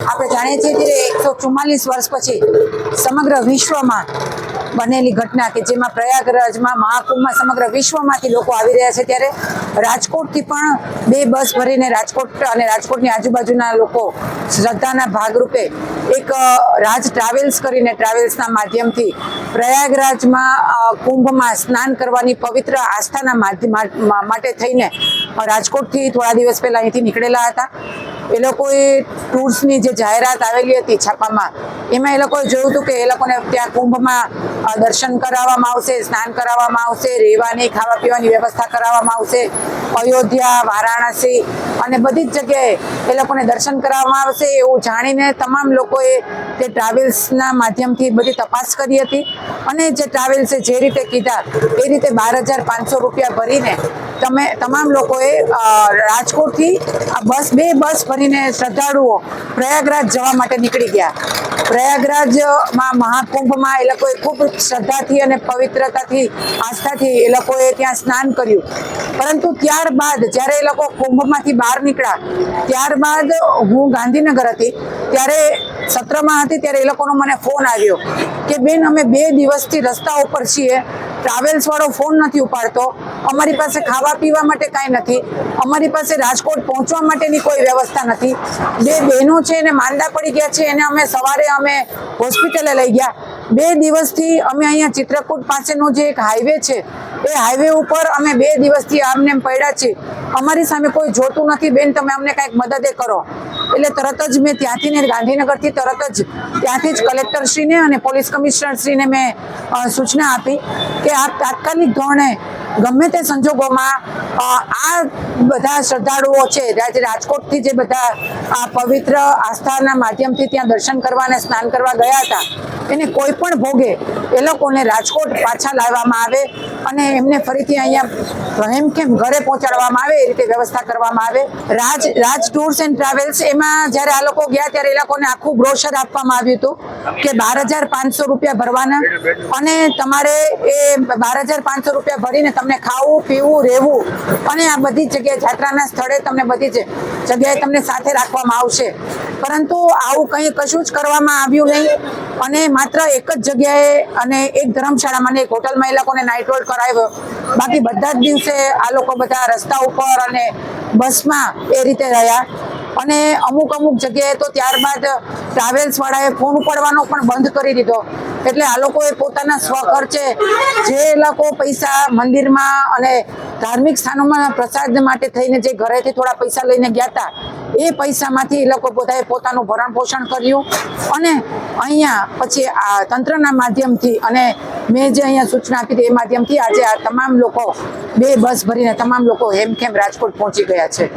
આપણે જાણીએ છીએ કે 144 વર્ષ પછી સમગ્ર વિશ્વમાં બનેલી ઘટના કે જેમાં પ્રયાગરાજમાં મહાકુંભમાં સમગ્ર વિશ્વમાંથી લોકો આવી રહ્યા છે, ત્યારે રાજકોટથી પણ 2 બસ ભરીને રાજકોટ અને રાજકોટની આજુબાજુના લોકો શ્રદ્ધાના ભાગરૂપે એક રાજ ટ્રાવેલ્સ કરીને ટ્રાવેલ્સના માધ્યમથી પ્રયાગરાજમાં કુંભમાં સ્નાન કરવાની પવિત્ર આસ્થાના માટે થઈને રાજકોટથી થોડા દિવસ પહેલા અહીંથી નીકળેલા હતા। એ લોકોએ ટૂર્સની જે જાહેરાત આવેલી હતી છાપામાં, એમાં એ લોકોએ જોયું હતું કે એ લોકોને ત્યાં કુંભમાં દર્શન કરાવવામાં આવશે, સ્નાન કરાવવામાં આવશે, રહેવાની ખાવા પીવાની વ્યવસ્થા કરાવવામાં આવશે, અયોધ્યા, વારાણસી અને બધી જ જગ્યાએ એ લોકોને દર્શન કરાવવામાં આવશે એવું જાણીને તમામ લોકોએ તે ટ્રાવેલ્સના માધ્યમથી બધી તપાસ કરી હતી અને જે ટ્રાવેલ્સે જે રીતે કીધા એ રીતે 12,500 રૂપિયા ભરીને તમામ લોકોએ રાજકોટથી આ 2 બસ ભરીને શ્રદ્ધાળુઓ પ્રયાગરાજ જવા માટે નીકળી ગયા। પ્રયાગરાજમાં મહાકુંભમાં એ લોકોએ ખૂબ શ્રદ્ધાથી અને પવિત્રતાથી આસ્થાથી એ લોકોએ ત્યાં સ્નાન કર્યું, પરંતુ ત્યારબાદ જ્યારે એ લોકો કુંભમાંથી બહાર નીકળ્યા ત્યારબાદ હું ગાંધીનગર હતી, ત્યારે સત્રમાં હતી, ત્યારે એ લોકોનો મને ફોન આવ્યો કે બેન અમે 2 દિવસથી રસ્તા ઉપર છીએ, ટ્રાવેલ્સ વાળો ફોન નથી ઉપાડતો, અમારી પાસે ખાવા પીવા માટે કાંઈ નથી, અમારી પાસે રાજકોટ પહોંચવા માટેની કોઈ વ્યવસ્થા નથી, 2 બહેનો છે એને માંદા પડી ગયા છે, એને અમે સવારે હોસ્પિટલે લઈ ગયા, 2 દિવસથી અમે અહીંયા ચિત્રકૂટ પાસેનો જે એક હાઈવે છે એ હાઈવે ઉપર અમે 2 દિવસથી આમને પડ્યા છીએ, અમારી સામે કોઈ જોતું નથી, બેન તમે અમને કાંઈક મદદ કરો। એટલે તરત જ મેં ત્યાંથી ને ગાંધીનગરથી તરત જ ત્યાંથી જ કલેક્ટરશ્રીને અને પોલીસ કમિશનરશ્રીને મેં સૂચના આપી કે આ તાત્કાલિક ધોરણે ગમે તે સંજોગોમાં આ બધા શ્રદ્ધાળુઓ છે રાજકોટથી જે બધા આ પવિત્ર આસ્થાના માધ્યમથી ત્યાં દર્શન કરવા અને સ્નાન કરવા ગયા હતા, એને કોઈ પણ ભોગે એ લોકોને રાજકોટ પાછા લાવવામાં આવે અને એમને ફરીથી અહીંયા હેમખેમ ઘરે પહોંચાડવામાં આવે એ રીતે વ્યવસ્થા કરવામાં આવે। રાજ ટૂર્સ એન્ડ ટ્રાવેલ્સ એમાં જ્યારે આ લોકો ગયા ત્યારે એ લોકોને આખું બ્રોશર આપવામાં આવ્યું હતું કે 12,500 રૂપિયા ભરવાના અને તમારે એ 12,500 રૂપિયા ભરીને તમને ખાવું પીવું રહેવું અને આ બધી જગ્યાએ યાત્રાના સ્થળે તમને બધી જગ્યાએ તમને સાથે રાખવામાં આવશે, પરંતુ આવું કંઈ કશું જ કરવામાં આવ્યું નહીં અને માત્ર એક જ જગ્યાએ અને એક ધર્મશાળામાં અને એક હોટલમાં એ લોકોને નાઇટ હોલ્ડ કરાવ્યો, બાકી બધા જ દિવસે આ લોકો બધા રસ્તા ઉપર અને બસમાં એ રીતે રહ્યા અને અમુક જગ્યાએ તો ત્યારબાદ ટ્રાવેલ્સ વાળાએ ફોન ઉપાડવાનો પણ બંધ કરી દીધો। એટલે આ લોકોએ પોતાના સ્વખર્ચે જે લોકો પૈસા મંદિરમાં અને ધાર્મિક સ્થાનોમાં પ્રસાદ માટે થઈને જે ઘરેથી થોડા પૈસા લઈને ગયા હતા એ પૈસામાંથી એ લોકો બધાએ પોતાનું ભરણ પોષણ કર્યું અને અહીંયા પછી આ તંત્રના માધ્યમથી અને મેં જે અહીંયા સૂચના આપી હતી એ માધ્યમથી આજે આ તમામ લોકો 2 બસ ભરીને તમામ લોકો હેમખેમ રાજકોટ પહોંચી ગયા છે।